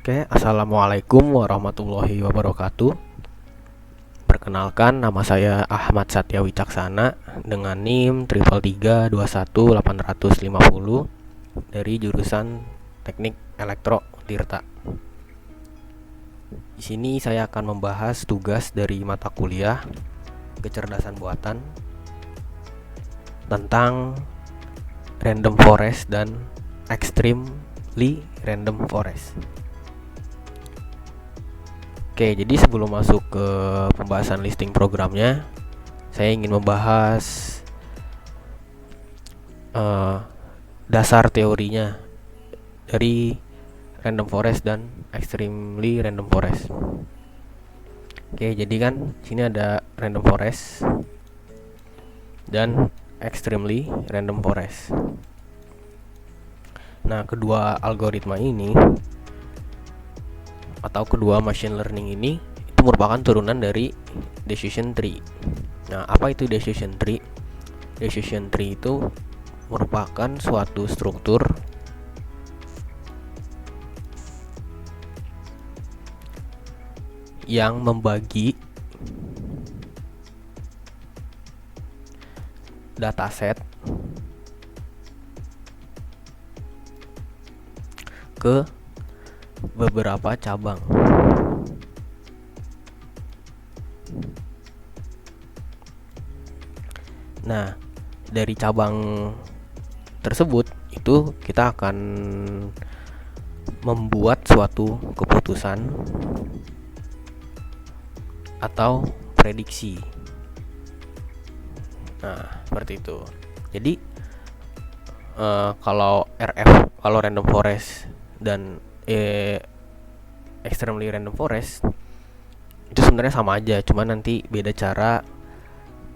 Oke, assalamualaikum warahmatullahi wabarakatuh. Perkenalkan, nama saya Ahmad Satya Wicaksana dengan NIM 333218050 dari jurusan Teknik Elektro Tirta. Di sini saya akan membahas tugas dari mata kuliah kecerdasan buatan tentang random forest dan extremely random forest. Oke, jadi sebelum masuk ke pembahasan listing programnya, saya ingin membahas dasar teorinya dari random forest dan extremely random forest. Oke, jadi kan sini ada random forest dan extremely random forest. Nah, kedua algoritma ini atau kedua machine learning ini itu merupakan turunan dari decision tree. Nah, apa itu decision tree? Decision tree itu merupakan suatu struktur yang membagi dataset ke beberapa cabang. Nah, dari cabang tersebut itu kita akan membuat suatu keputusan atau prediksi. Nah, seperti itu. Jadi kalau random forest dan extremely random forest itu sebenarnya sama aja, cuma nanti beda cara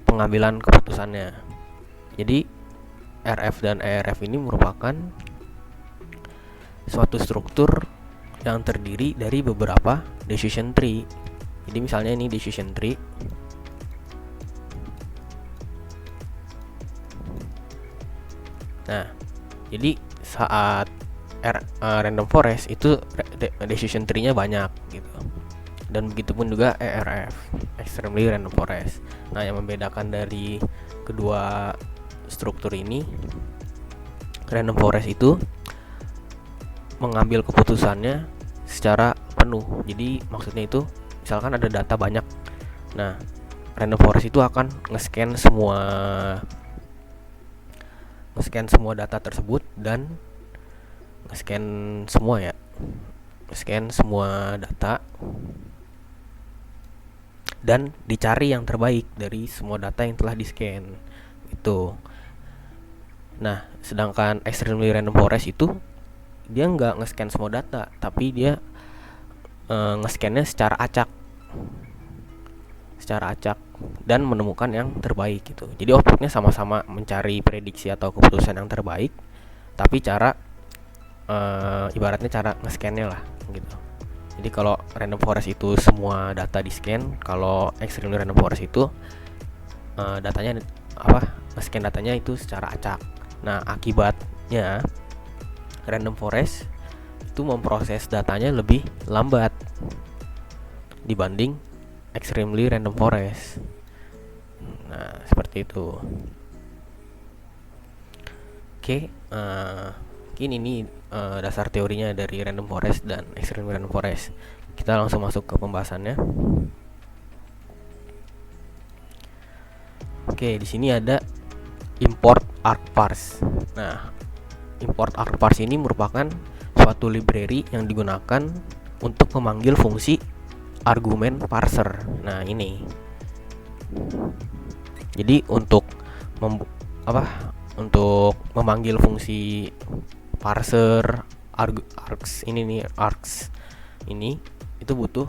pengambilan keputusannya. Jadi RF dan ERF ini merupakan suatu struktur yang terdiri dari beberapa decision tree. Jadi misalnya ini decision tree. Nah, jadi saat random forest itu decision tree-nya banyak gitu. Dan begitupun juga ERF, extremely random forest. Nah, yang membedakan dari kedua struktur ini, random forest itu mengambil keputusannya secara penuh. Jadi maksudnya itu misalkan ada data banyak. Nah, random forest itu akan nge-scan semua data tersebut dan nge-scan semua data dan dicari yang terbaik dari semua data yang telah di-scan itu. Nah, sedangkan extremely random forest itu dia nggak nge-scan semua data, tapi dia nge-scannya secara acak dan menemukan yang terbaik gitu. Jadi outputnya sama-sama mencari prediksi atau keputusan yang terbaik, tapi cara ibaratnya cara nge-scan-nya lah gitu. Jadi kalau random forest itu semua data di-scan, kalau extremely random forest itu datanya nge-scan datanya itu secara acak. Nah, akibatnya random forest itu memproses datanya lebih lambat dibanding extremely random forest. Nah, seperti itu. Oke, mungkin ini dasar teorinya dari random forest dan extremely random forest. Kita langsung masuk ke pembahasannya. Oke, di sini ada import argparse. Nah, import argparse ini merupakan suatu library yang digunakan untuk memanggil fungsi argumen parser. Nah, ini. Jadi untuk memanggil fungsi parser args ini itu butuh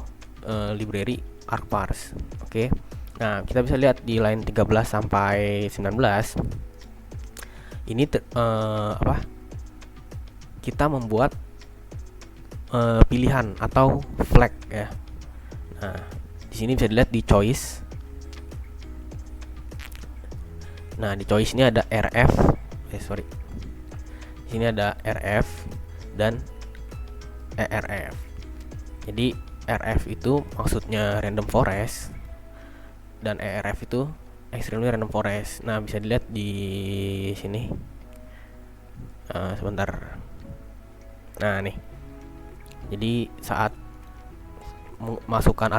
library argparse. Oke. Nah, kita bisa lihat di line 13 sampai 19. Ini kita membuat pilihan atau flag ya. Nah, di sini bisa dilihat di choice. Nah, di choice ini ada RF. Di sini ada RF dan ERF. Jadi RF itu maksudnya random forest dan ERF itu extremely random forest. Nah, bisa dilihat di sini. Sebentar. Nah, nih. Jadi saat masukkan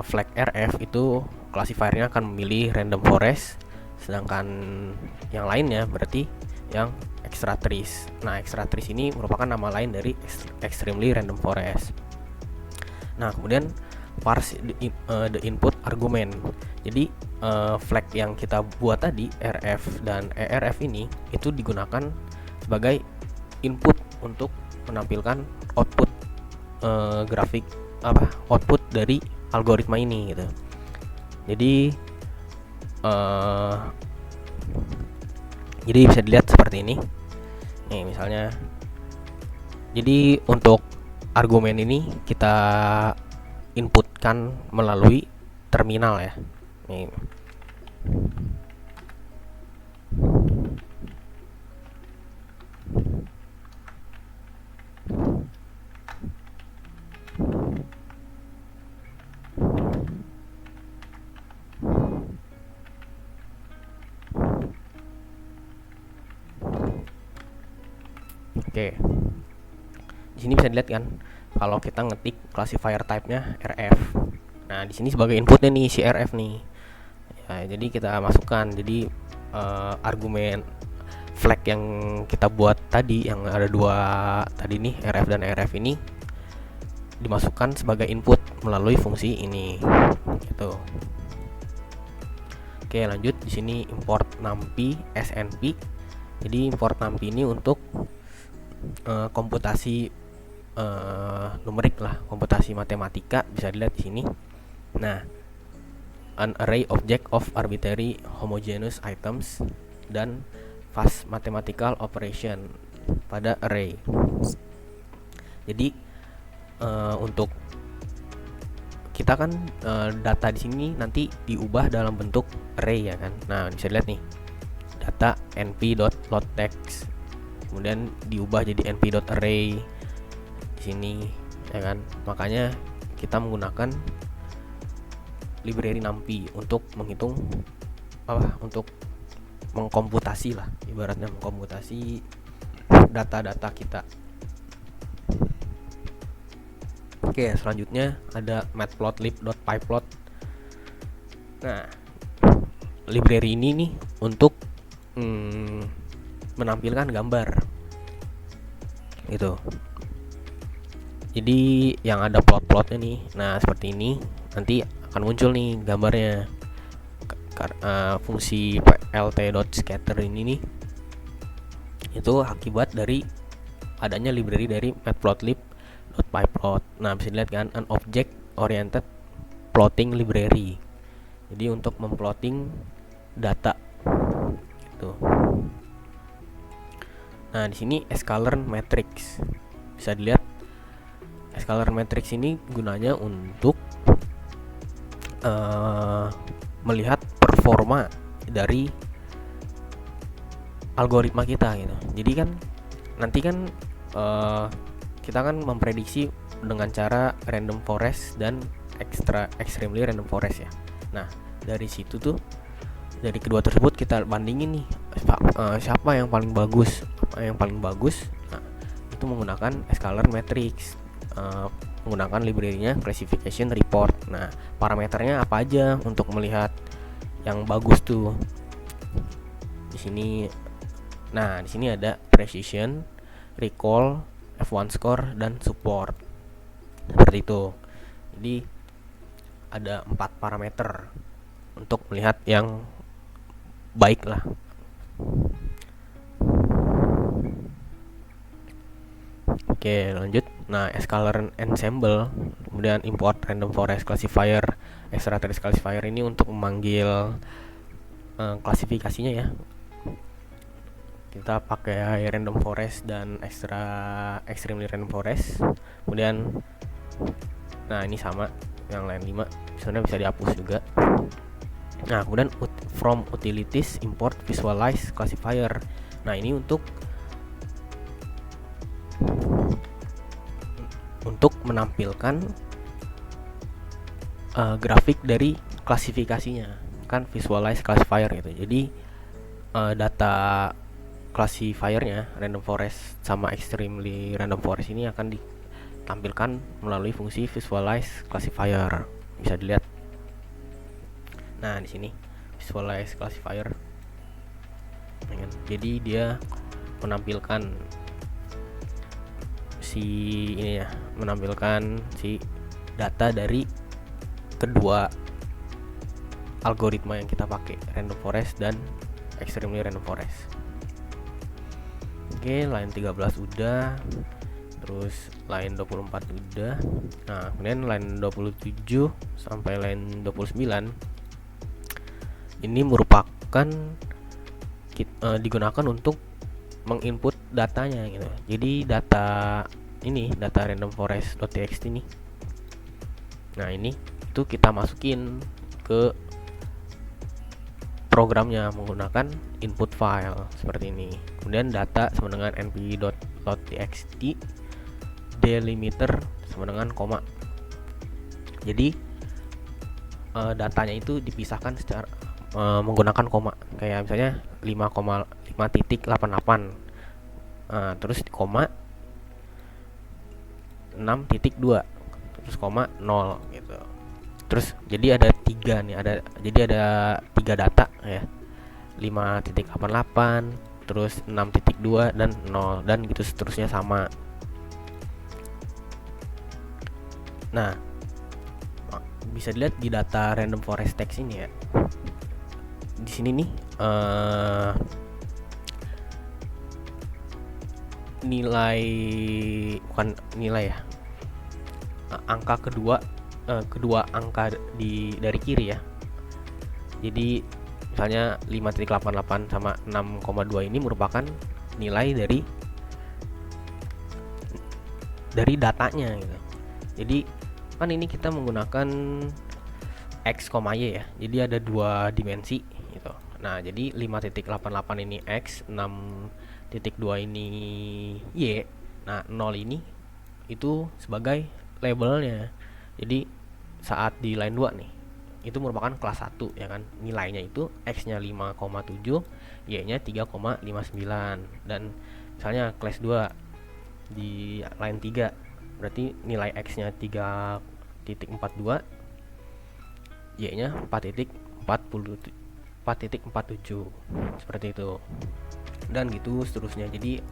flag RF itu classifiernya akan memilih random forest, sedangkan yang lainnya berarti yang extra trees. Nah, extra trees ini merupakan nama lain dari extremely random forest. Nah, kemudian parse the input argument. Jadi flag yang kita buat tadi RF dan ERF ini itu digunakan sebagai input untuk menampilkan output grafik output dari algoritma ini gitu. Jadi bisa dilihat seperti ini. Nih misalnya. Jadi untuk argumen ini kita inputkan melalui terminal ya. Nih. Oke. Di sini bisa dilihat kan kalau kita ngetik classifier type-nya RF. Nah, di sini sebagai inputnya nih si RF nih. Ya, jadi kita masukkan. Jadi argumen flag yang kita buat tadi yang ada dua tadi nih RF dan RF ini dimasukkan sebagai input melalui fungsi ini. Gitu. Oke, lanjut di sini import numpy snp. Jadi import numpy ini untuk komputasi numerik lah, komputasi matematika, bisa dilihat di sini. Nah, an array object of arbitrary homogeneous items dan fast mathematical operation pada array. Jadi untuk kita kan data di sini nanti diubah dalam bentuk array ya kan. Nah, bisa dilihat nih. Data np.loadtext kemudian diubah jadi np.array di sini ya kan. Makanya kita menggunakan library numpy untuk menghitung untuk mengkomputasi lah, ibaratnya mengkomputasi data-data kita. Oke, selanjutnya ada matplotlib.pyplot. Nah, library ini nih untuk menampilkan gambar gitu. Jadi yang ada plot-plotnya nih. Nah, seperti ini nanti akan muncul nih gambarnya. Fungsi plt.scatter ini nih itu akibat dari adanya library dari matplotlib.pyplot. Nah, bisa dilihat kan, an object oriented plotting library. Jadi untuk memplotting data gitu. Nah, di sini scalar matrix. Bisa dilihat scalar matrix ini gunanya untuk melihat performa dari algoritma kita gitu. Jadi kan nanti kan kita kan memprediksi dengan cara random forest dan extremely random forest ya. Nah, dari situ tuh, dari kedua tersebut kita bandingin nih siapa yang paling bagus, Nah, itu menggunakan scalar matrix, menggunakan library-nya classification report. Nah, parameternya apa aja untuk melihat yang bagus tuh di sini. Nah, di sini ada precision, recall, F1 score, dan support. Seperti itu. Jadi ada 4 parameter untuk melihat yang baik lah. Oke, lanjut. Nah, scalar ensemble, kemudian import random forest classifier, extra trees classifier ini untuk memanggil klasifikasinya ya. Kita pakai random forest dan extremely random forest. Kemudian nah, ini sama yang lain 5 sebenarnya bisa dihapus juga. Nah, kemudian from utilities import visualize classifier. Nah, ini untuk menampilkan grafik dari klasifikasinya, kan visualize classifier gitu. Jadi data classifiernya random forest sama extremely random forest ini akan ditampilkan melalui fungsi visualize classifier. Bisa dilihat. Nah, di sini visualize classifier. Jadi dia menampilkan si data dari kedua algoritma yang kita pakai, random forest dan extremely random forest. Oke, line 13 udah, terus line 24 udah. Nah, kemudian line 27 sampai line 29 ini merupakan digunakan untuk menginput datanya gitu. Jadi data random forest.txt ini. Nah, ini itu kita masukin ke programnya menggunakan input file seperti ini. Kemudian data sama dengan np.txt delimiter sama dengan koma. Jadi datanya itu dipisahkan secara menggunakan koma. Kayak misalnya 5,5.88. Terus koma 6.2 terus koma 0 gitu. Terus jadi ada 3 nih, ada 3 data ya. 5.88, terus 6.2 dan 0 dan gitu seterusnya sama. Nah, bisa dilihat di data random forest text ini ya. Di sini nih angka kedua angka dari kiri ya. Jadi misalnya 5.88 sama 6,2 ini merupakan nilai dari datanya gitu. Jadi kan ini kita menggunakan x, y ya. Jadi ada 2 dimensi gitu. Nah, jadi 5.88 ini x, 6.2 ini y. Nah, 0 ini itu sebagai labelnya. Jadi saat di line 2 nih, itu merupakan kelas 1 ya kan. Nilainya itu x-nya 5,7, y-nya 3,59. Dan misalnya kelas 2 di line 3, berarti nilai x-nya 3.42, y-nya 4.47 seperti itu. Dan gitu seterusnya. Jadi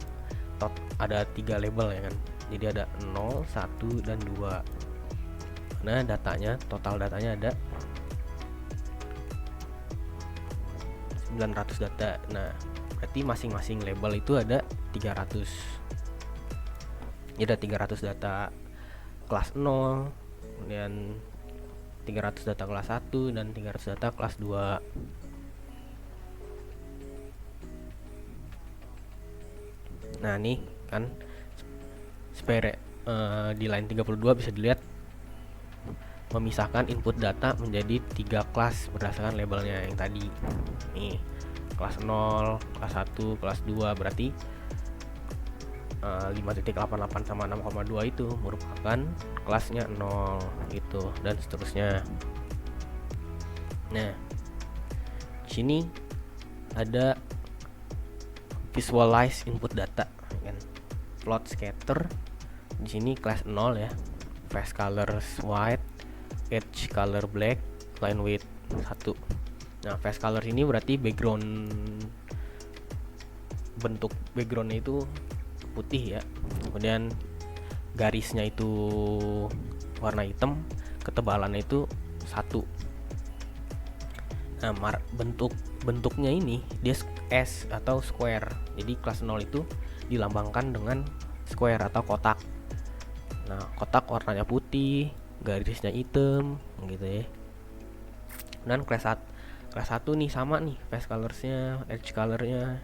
ada 3 label ya kan. Jadi ada 0, 1 dan 2. Nah, total datanya ada 900 data. Nah, berarti masing-masing label itu ada 300. Jadi ada 300 data kelas 0, kemudian 300 data kelas 1 dan 300 data kelas 2. Nah, nih kan di line 32 bisa dilihat memisahkan input data menjadi 3 kelas berdasarkan labelnya yang tadi. Nih, kelas 0, kelas 1, kelas 2, berarti 5.88 sama 6,2 itu merupakan kelasnya 0 gitu, dan seterusnya. Nah, di sini ada visualize input data kan. Plot scatter di sini kelas 0 ya. Face colors white, edge color black, line width 1. Nah, face color ini berarti bentuk backgroundnya itu putih ya. Kemudian garisnya itu warna hitam, ketebalannya itu 1. Nah, bentuknya ini dia S atau square. Jadi kelas 0 itu dilambangkan dengan square atau kotak. Nah, kotak warnanya putih, garisnya hitam gitu ya. Dan kelas 1 nih sama nih, face colorsnya, edge colornya,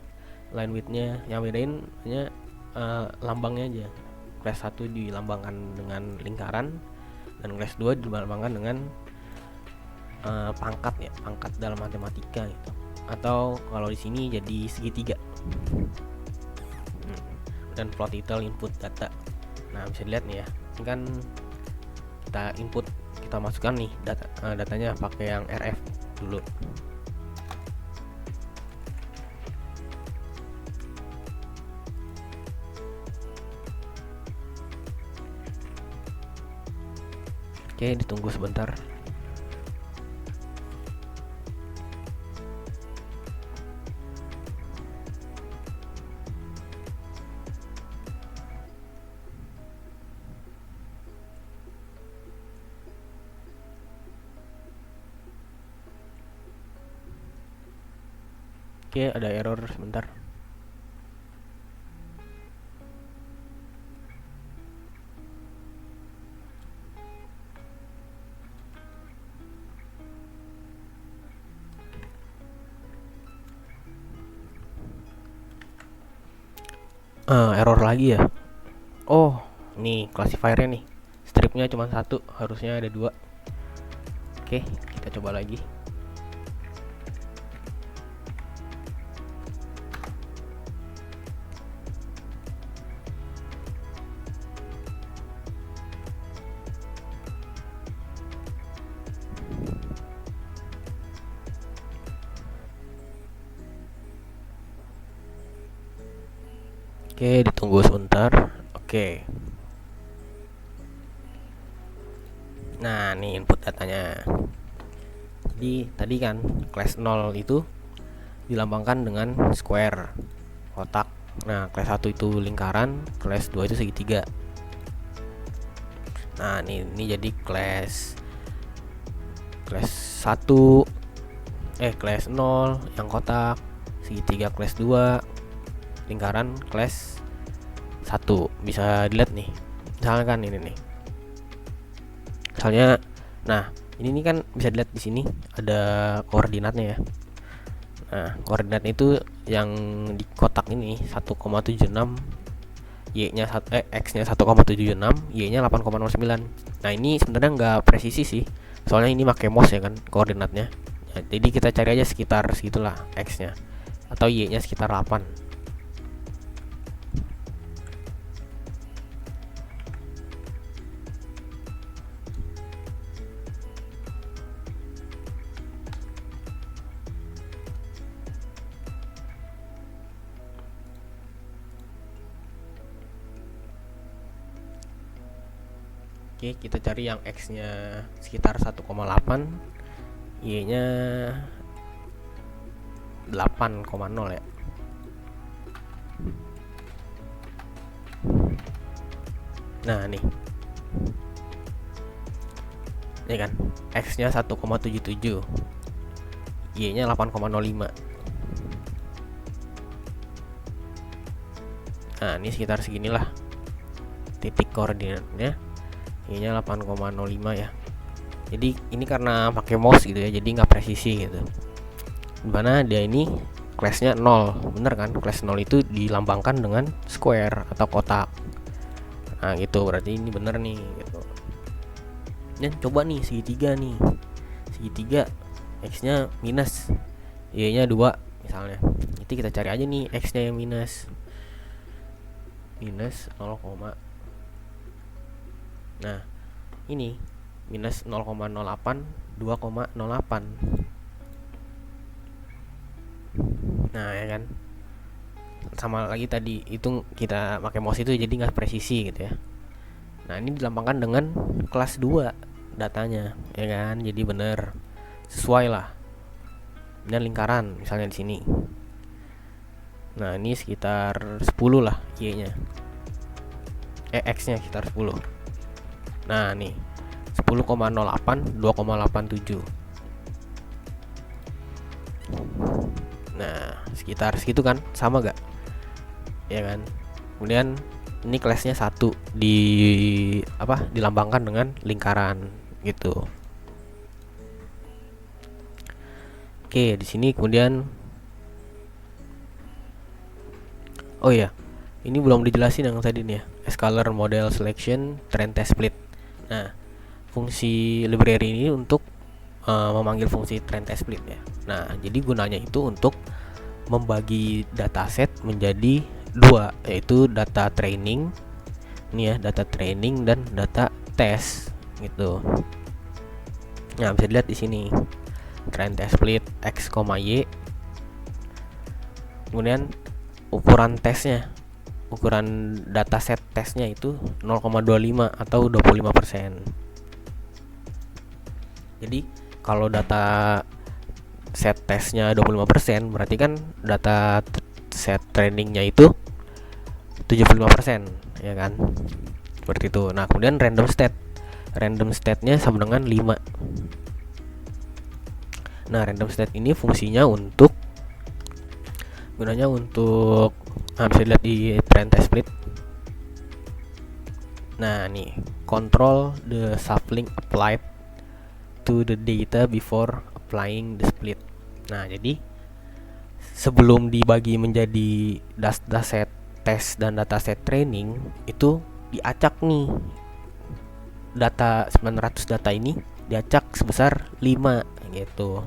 line widthnya. Yang bedain hanya lambangnya aja. Kelas 1 dilambangkan dengan lingkaran dan kelas 2 dilambangkan dengan pangkat dalam matematika gitu. Atau kalau di sini jadi segitiga. Dan plot detail input data. Nah, bisa dilihat nih ya. Ini kan kita kita masukkan nih datanya pakai yang RF dulu. Oke, ditunggu sebentar. Oke, ada error sebentar. Error lagi ya. Oh, nih classifiernya nih. Stripnya cuma satu, harusnya ada dua. Oke, kita coba lagi. Oke, ditunggu sebentar. Oke. Nah, nih input datanya. Jadi tadi kan class 0 itu dilambangkan dengan square, kotak. Nah, class 1 itu lingkaran, class 2 itu segitiga. Nah, ini jadi class 1 class 0 yang kotak, segitiga class 2, lingkaran class 1. Bisa dilihat nih. Misalnya kan ini nih. Misalnya nah, ini kan bisa dilihat di sini ada koordinatnya ya. Nah, koordinat itu yang di kotak ini 1,76, y-nya x-nya 1,76, y-nya 8,09. Nah, ini sebenarnya nggak presisi sih. Soalnya ini pakai mouse ya kan koordinatnya. Nah, jadi kita cari aja sekitar segitulah x-nya atau y-nya sekitar 8. Oke, kita cari yang x-nya sekitar 1,8, y-nya 8,0 ya. Nah, nih. Ini kan x-nya 1,77, y-nya 8,05. Nah, ini sekitar seginilah titik koordinatnya. Y-nya 8,05 ya. Jadi ini karena pakai mouse gitu ya, jadi nggak presisi gitu. Dimana dia ini class-nya 0, bener kan? Class 0 itu dilambangkan dengan square atau kotak. Nah gitu, berarti ini bener nih gitu. Dan coba nih segitiga nih, segitiga x-nya minus, y-nya 2 misalnya. Jadi kita cari aja nih x-nya yang minus 0, nah ini minus 0,08, 2,08. Nah ya kan, sama lagi tadi itu kita pakai mouse itu jadi nggak presisi gitu ya. Nah ini dilambangkan dengan kelas 2 datanya ya kan, jadi bener sesuai lah. Dan lingkaran misalnya di sini. Nah ini sekitar 10 lah y-nya, x-nya sekitar 10. Nah nih 10,08, 2,87. Nah sekitar segitu kan, sama gak ya kan. Kemudian ini kelasnya 1 dilambangkan dengan lingkaran gitu. Oke, di sini kemudian oh iya, ini belum dijelasin yang tadi nih ya, scalar model selection trend test split. Nah, fungsi library ini untuk memanggil fungsi trend test split ya. Nah, jadi gunanya itu untuk membagi dataset menjadi 2, yaitu data training, ini ya, data training dan data test gitu. Nah, bisa dilihat di sini trend test split x, y. Kemudian ukuran tesnya, ukuran dataset tesnya itu 0,25 atau 25%. Jadi kalau data set tesnya 25%, berarti kan data set trainingnya itu 75%, ya kan? Seperti itu. Nah, kemudian random state-nya sama dengan 5. Nah, random state ini gunanya untuk bisa dilihat di trend test split. Nah, nih, control the shuffling applied to the data before applying the split. Nah, jadi sebelum dibagi menjadi dataset test dan dataset training, itu diacak nih, data 900 data ini diacak sebesar 5 gitu.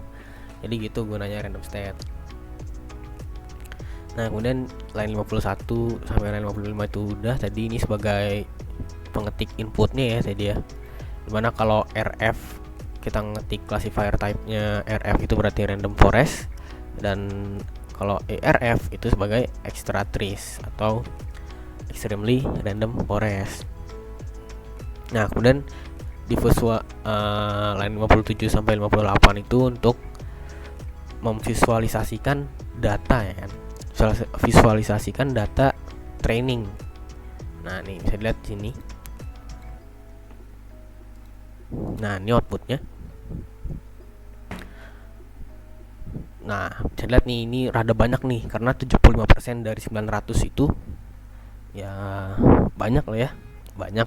Jadi gitu gunanya random state. Nah, kemudian line 51 sampai line 55 itu udah tadi, ini sebagai pengetik inputnya ya tadi ya. Dimana kalau RF kita ngetik classifier type-nya RF itu berarti random forest, dan kalau ERF itu sebagai extra trees atau extremely random forest. Nah, kemudian di line 57 sampai 58 itu untuk memvisualisasikan data, ya kan. Visualisasikan data training. Nah, nih bisa dilihat di sini. Nah, ini outputnya. Nah, bisa dilihat nih, ini rada banyak nih, karena 75% dari 900 itu ya banyak lah ya, banyak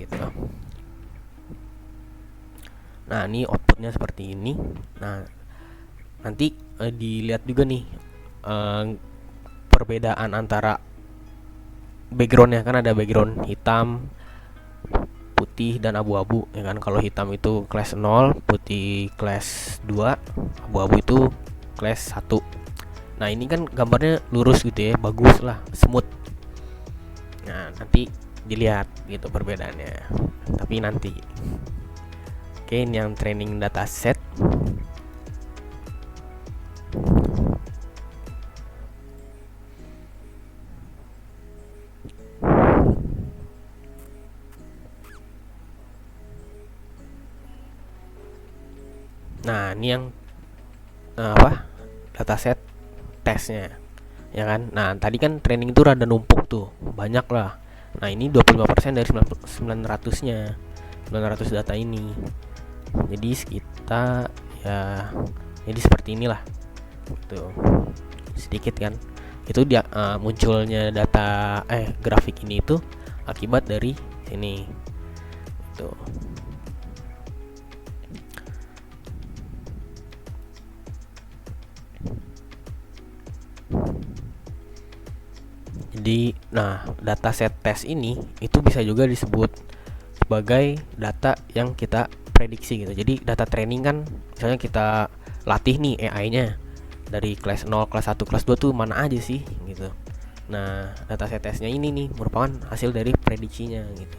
gitu. Nah, ini outputnya seperti ini. Nah, nanti dilihat juga nih perbedaan antara backgroundnya, kan ada background hitam, putih, dan abu-abu, ya kan. Kalau hitam itu class 0, putih class 2, abu-abu itu class 1. Nah, ini kan gambarnya lurus gitu ya, bagus lah, smooth. Nah, nanti dilihat gitu perbedaannya, tapi nanti. Oke, ini yang training dataset. Nah, ini yang dataset tesnya, ya kan. Nah, tadi kan training itu rada numpuk tuh, banyak lah. Nah, ini 25% dari 900-nya, 900 data ini. Jadi kita ya, jadi seperti inilah gitu, sedikit kan. Itu dia munculnya data grafik ini itu akibat dari sini gitu. Jadi, nah, dataset tes ini itu bisa juga disebut sebagai data yang kita prediksi gitu. Jadi data training kan, misalnya kita latih nih AI-nya dari kelas 0, kelas 1, kelas 2 tuh mana aja sih gitu. Nah, dataset tesnya ini nih merupakan hasil dari prediksinya gitu.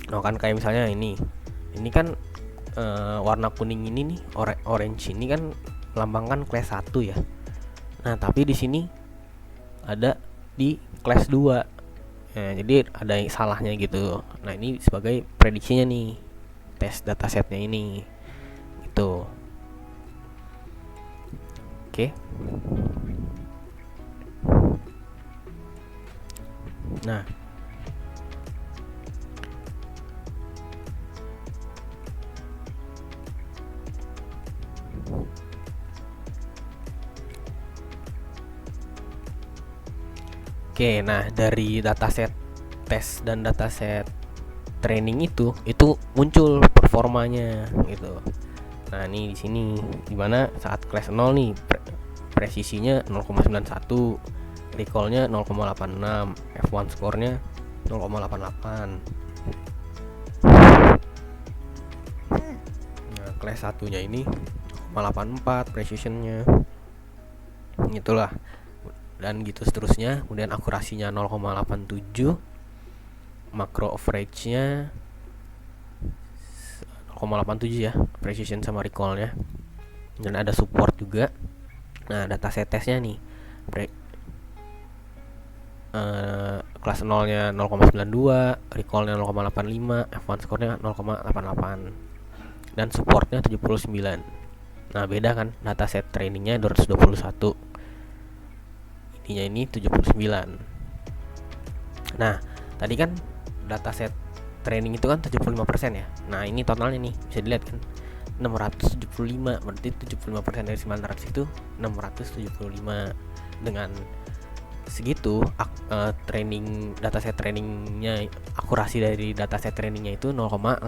Nah, kan kayak misalnya ini kan warna kuning ini nih, orange ini kan melambangkan kelas 1 ya. Nah, tapi di sini ada di kelas 2. Nah, jadi ada yang salahnya gitu. Nah, ini sebagai prediksinya nih, tes datasetnya ini gitu. Oke. Nah, dari dataset tes dan dataset training itu muncul performanya gitu. Nah, ini di sini dimana saat kelas 0 nih presisinya 0,91, recallnya 0,86, F1 skornya 0,88. Nah, kelas 1-nya ini 0,84 precisionnya. Itulah, dan gitu seterusnya. Kemudian akurasinya 0,87, macro average-nya 0,87 ya precision sama recallnya, dan ada support juga. Nah dataset tesnya nih kelas 0 nya 0,92, recallnya 0,85, F1 score-nya 0,88, dan supportnya 79. Nah beda kan, dataset trainingnya 221, ininya ini 79. Nah tadi kan dataset training itu kan 75% ya. Nah ini totalnya nih bisa dilihat kan 675, berarti 75% dari 900 itu 675. Dengan segitu training dataset trainingnya, akurasi dari dataset trainingnya itu 0,87.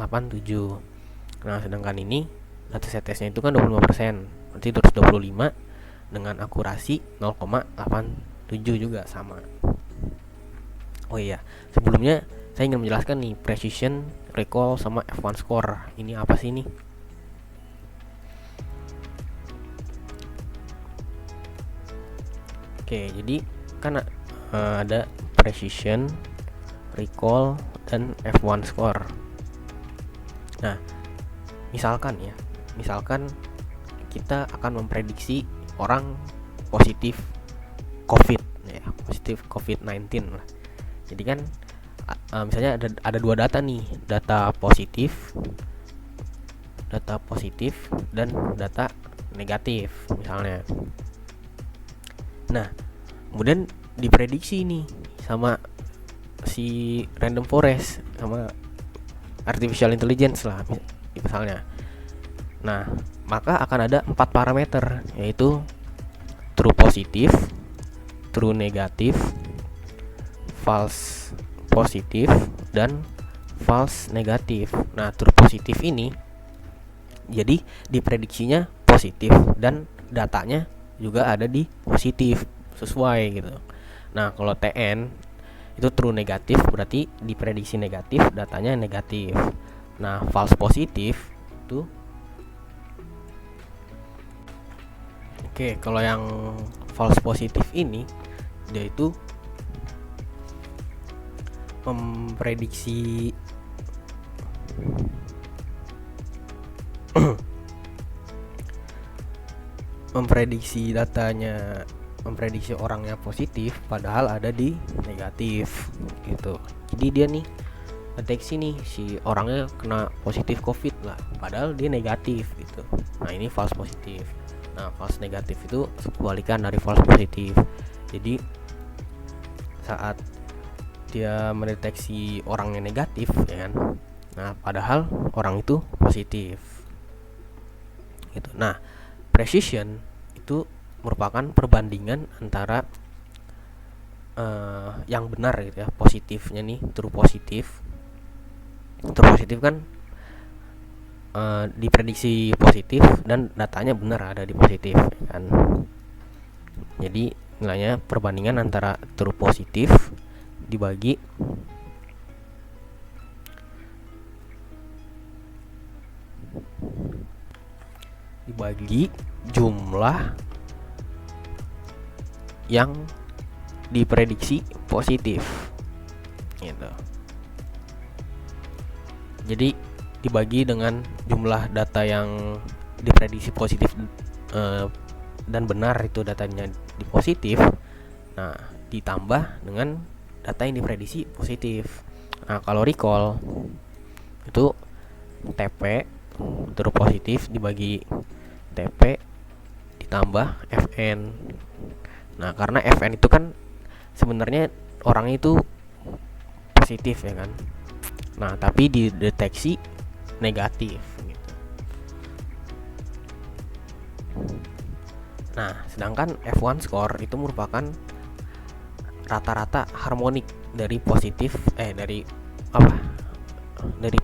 Nah sedangkan ini dataset tesnya itu kan 25%, berarti 225 dengan akurasi 0,87 juga sama. Oh iya, sebelumnya saya ingin menjelaskan nih precision, recall, sama F1 score. Ini apa sih nih? Oke, jadi kan ada precision, recall, dan F1 score. Nah, misalkan kita akan memprediksi orang positif COVID ya, positif COVID-19 lah. Jadi kan misalnya ada dua data nih, data positif dan data negatif misalnya. Nah kemudian diprediksi nih sama si random forest sama artificial intelligence lah misalnya. Nah maka akan ada 4 parameter, yaitu true positif, true negatif, false positif, dan false negatif. Nah true positif ini jadi diprediksinya positif dan datanya juga ada di positif sesuai gitu. Nah kalau TN itu true negatif, berarti diprediksi negatif, datanya negatif. Nah false positif itu kalau yang false positif ini dia itu memprediksi datanya, memprediksi orangnya positif padahal ada di negatif gitu. Jadi dia nih deteksi nih si orangnya kena positif COVID lah padahal dia negatif gitu. Nah ini false positif. Nah false negatif itu kebalikan dari false positif. Jadi saat dia mendeteksi orangnya negatif ya kan, nah padahal orang itu positif gitu. Nah precision itu merupakan perbandingan antara yang benar gitu ya, positifnya nih true positif kan diprediksi positif dan datanya benar ada di positif kan. Jadi nilainya perbandingan antara true positif dibagi jumlah yang diprediksi positif gitu. Jadi dibagi dengan jumlah data yang diprediksi positif dan benar itu datanya di positif. Nah ditambah dengan data yang diprediksi positif. Nah kalau recall itu TP true positif dibagi TP ditambah FN. Nah karena FN itu kan sebenarnya orangnya itu positif ya kan, nah tapi dideteksi negatif gitu. Nah sedangkan F1 score itu merupakan rata-rata harmonik dari positif dari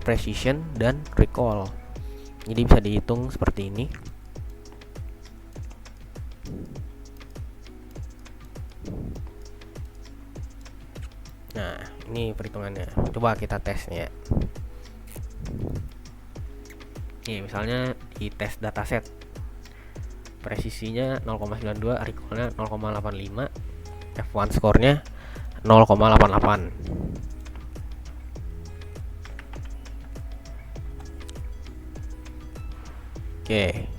precision dan recall. Jadi bisa dihitung seperti ini. Nah ini perhitungannya, coba kita tesnya. Nih misalnya di tes dataset presisinya 0,92, recallnya 0,85, F1 skornya 0,88. Oke.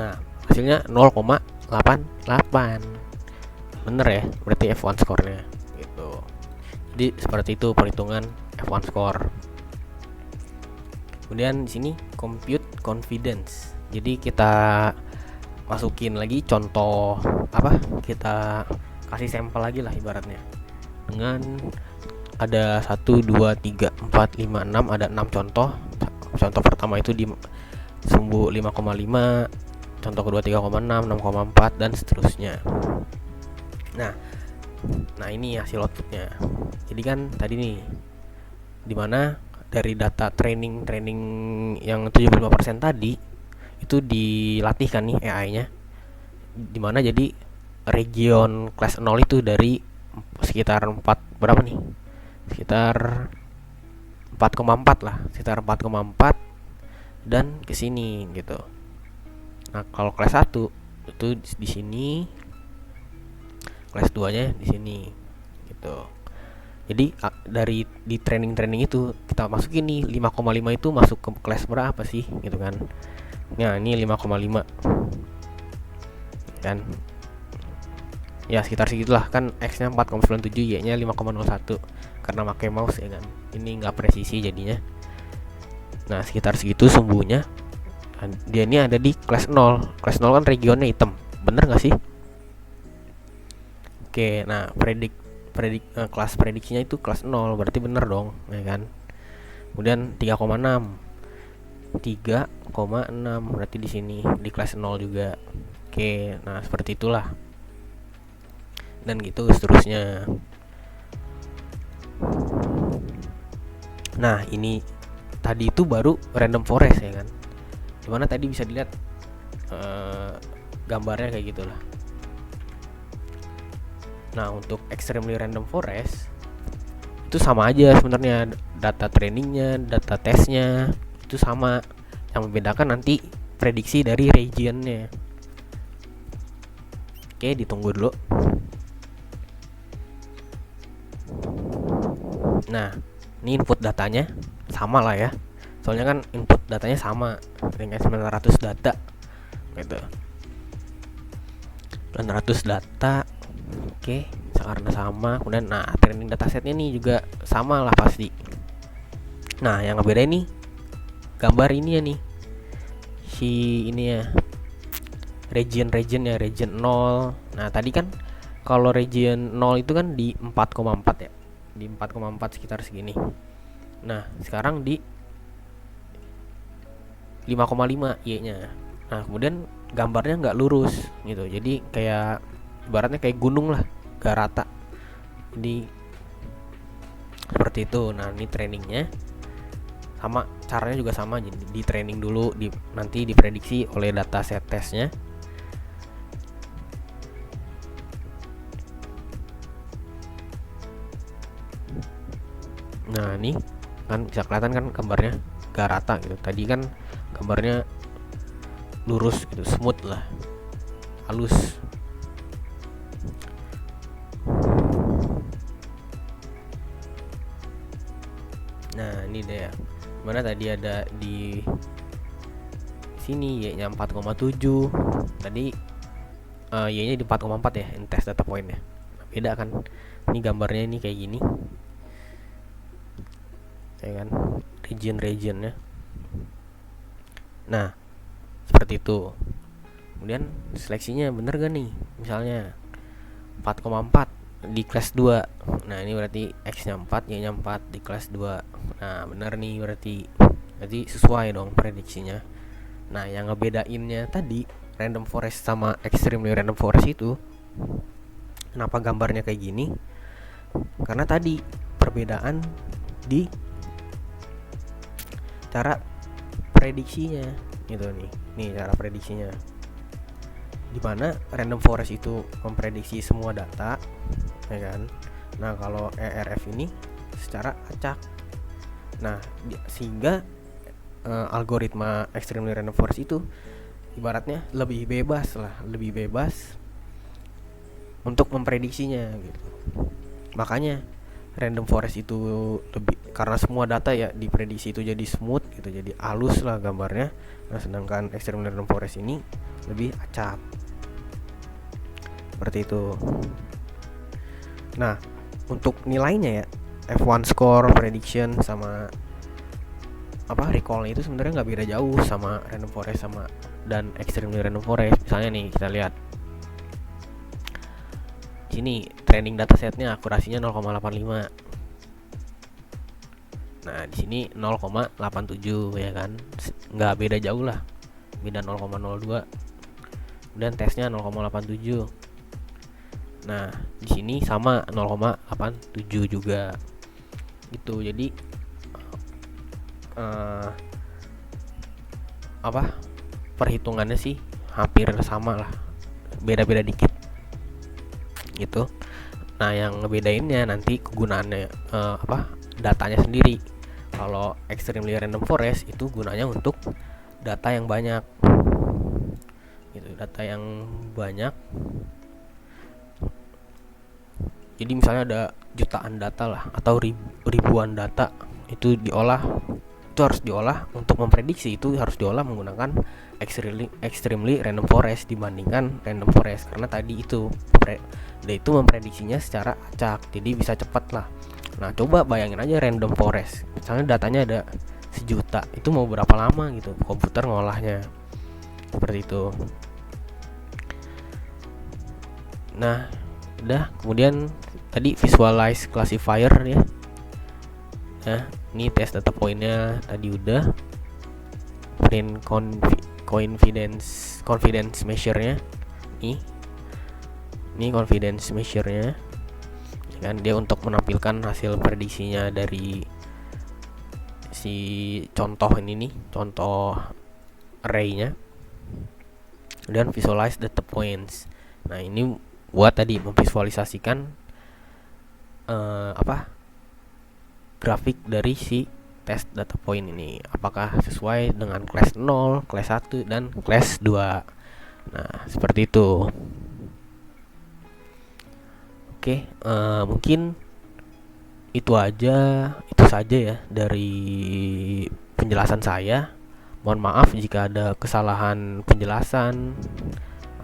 Nah, hasilnya 0,88. Bener ya, berarti F1 skornya gitu. Jadi seperti itu perhitungan F1 score. Kemudian di sini compute confidence. Jadi kita masukin lagi contoh apa? Kita kasih sampel lagi lah ibaratnya. Dengan ada 1 2 3 4 5 6 ada 6 contoh. Contoh pertama itu di sumbu 5,5, contoh kedua 3,6, 6,4 dan seterusnya. Nah ini hasil outputnya. Jadi kan tadi nih dimana dari data training yang 75% tadi itu dilatih kan nih AI-nya, dimana jadi region kelas 0 itu dari sekitar 4 berapa nih, sekitar 4,4 lah, sekitar 4,4 dan ke sini gitu. Nah, kalau kelas 1 itu di sini, kelas 2-nya di sini gitu. Jadi dari di training itu kita masukin nih 5,5 itu masuk ke kelas berapa sih gitu kan. Nah, ini 5,5 kan. Ya sekitar segitulah kan, X-nya 4,97, Y-nya 5,01 karena pakai mouse ya kan. Ini nggak presisi jadinya. Nah, sekitar segitu sumbunya. Dia ini ada di kelas 0. Kelas 0 kan regionnya hitam. Bener nggak sih? Oke, nah kelas prediksinya itu kelas 0, berarti bener dong, ya kan? Kemudian 3,6 berarti di sini di kelas 0 juga. Oke, nah seperti itulah. Dan gitu seterusnya. Nah, ini tadi itu baru random forest ya kan. Dimana tadi bisa dilihat gambarnya kayak gitulah. Nah, untuk extremely random forest itu sama aja sebenarnya, data trainingnya, data testnya itu sama. Yang membedakan nanti prediksi dari regionnya. Oke, ditunggu dulu. Nah, ini input datanya sama lah ya. Soalnya kan input datanya sama dengan 900 data gitu. 900 data. Oke, karena sama. Kemudian nah, training datasetnya nih juga sama lah pasti. Nah, yang ngebeda ini gambar ini ya nih. Si ini ya. Region ya, region 0. Nah, tadi kan kalau region 0 itu kan di 4,4 ya. Di 4,4 sekitar segini. Nah, sekarang di 5,5 Y-nya. Nah, kemudian gambarnya nggak lurus gitu. Jadi kayak ibaratnya kayak gunung lah, gak rata. Jadi seperti itu. Nah, ini trainingnya sama, caranya juga sama. Jadi di training dulu, nanti diprediksi oleh dataset testnya. Nah, ini kan bisa kelihatan kan gambarnya gak rata gitu. Tadi kan gambarnya lurus gitu, smooth lah, halus. Nah, ini deh ya. Mana tadi ada di sini Y-nya 4,7. Tadi Y-nya di 4,4 ya, in test data point-nya. Beda kan. Ini gambarnya ini kayak gini. Ya kan? Region-regionnya. Nah, seperti itu. Kemudian seleksinya bener gak nih? Misalnya 4,4 di kelas 2. Nah, ini berarti X-nya 4, Y-nya 4 di kelas 2. Nah, bener nih berarti sesuai dong prediksinya. Nah, yang ngebedainnya tadi random forest sama extremely random forest itu, kenapa gambarnya kayak gini? Karena tadi perbedaan di cara prediksinya gitu nih. Nih cara prediksinya. dimana random forest itu memprediksi semua data, ya kan. Nah kalau ERF ini secara acak. Nah sehingga algoritma extremely random forest itu ibaratnya lebih bebas untuk memprediksinya gitu. Makanya random forest itu lebih, karena semua data ya diprediksi itu jadi smooth gitu, jadi halus lah gambarnya. Nah sedangkan extreme random forest ini lebih acak, seperti itu. Nah untuk nilainya ya, F1 score, prediction sama recall itu sebenarnya nggak beda jauh sama random forest sama dan extremely random forest. Misalnya nih kita lihat sini training datasetnya akurasinya 0,85. Nah di sini 0,87 ya kan, nggak beda jauh lah, beda 0,02. Kemudian tesnya 0,87. Nah di sini sama 0,87 juga gitu. Jadi perhitungannya sih hampir sama lah, beda-beda dikit gitu. Nah yang ngebedainnya nanti kegunaannya datanya sendiri. Kalau extremely random forest itu gunanya untuk data yang banyak gitu, data yang banyak. Jadi misalnya ada jutaan data lah atau ribuan data, itu harus diolah untuk memprediksi, itu harus diolah menggunakan extremely random forest dibandingkan random forest, karena tadi itu dia itu memprediksinya secara acak, jadi bisa cepat lah. Nah coba bayangin aja random forest, misalnya datanya ada 1.000.000, itu mau berapa lama gitu komputer ngolahnya, seperti itu. Nah udah, kemudian tadi visualize classifier ya. Nah ini tes data pointnya tadi udah, print confidence measure-nya ini confidence measure-nya kan, dia untuk menampilkan hasil prediksinya dari si contoh ini nih, contoh array-nya. Dan visualize data points. Nah ini buat tadi memvisualisasikan grafik dari si tes data point ini, apakah sesuai dengan kelas 0, kelas 1, dan kelas 2. Nah seperti itu. Oke, mungkin itu saja ya dari penjelasan saya. Mohon maaf jika ada kesalahan penjelasan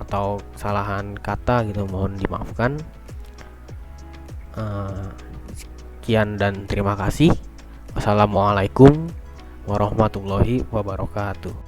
atau kesalahan kata gitu, mohon dimaafkan. Sekian dan terima kasih. Wassalamualaikum warahmatullahi wabarakatuh.